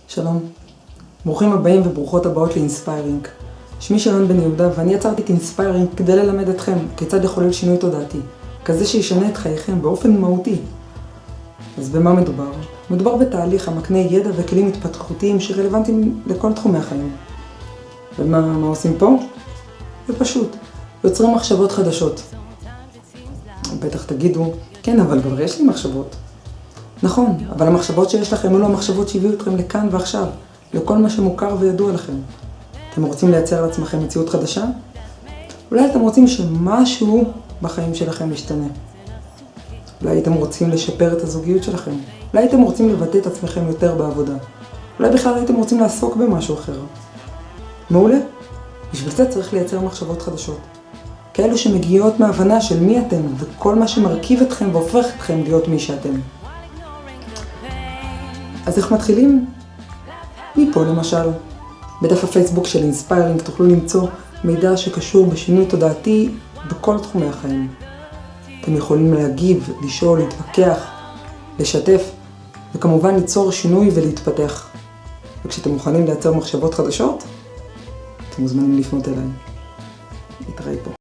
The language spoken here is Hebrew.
שלום, ברוכים הבאים וברוכות הבאות לאינספיירינג. שמי שרן בן יהודה ואני יצרתי את אינספיירינג כדי ללמד אתכם כיצד לחולל שינוי תודעתי, כזה שישנה את חייכם באופן מהותי. אז במה מדובר? מדובר בתהליך המקנה ידע וכלים התפתחותיים שרלוונטיים לכל תחומי החיים. ומה עושים פה? זה פשוט, יוצרים מחשבות חדשות. בטח תגידו, כן, אבל כבר יש לי מחשבות. נכון, אבל המחשבות שיש לכם אלו המחשבות שהביאו אתכם לכאן ועכשיו, לכל מה שמוכר וידוע לכם. אתם רוצים לייצר לעצמכם מציאות חדשה? אולי אתם רוצים שמשהו בחיים שלכם ישתנה. אולי אתם רוצים לשפר את הזוגיות שלכם. אולי אתם רוצים לבטא את עצמכם יותר בעבודה. אולי בכלל אתם רוצים לעסוק במשהו אחר. מעולה. בשביל זה צריך לייצר מחשבות חדשות. כאלו שמגיעות מהבנה של מי אתם וכל מה שמרכיב אתכם והופך אתכם להיות מי שאתם. אז איך מתחילים? מפה למשל. בדף הפייסבוק של אינספיירינג תוכלו למצוא מידע שקשור בשינוי תודעתי בכל תחומי החיים. אתם יכולים להגיב, לשאול, להתווכח, לשתף, וכמובן ליצור שינוי ולהתפתח. וכשאתם מוכנים לייצר מחשבות חדשות, אתם מוזמנים לפנות אליי. נתראה פה.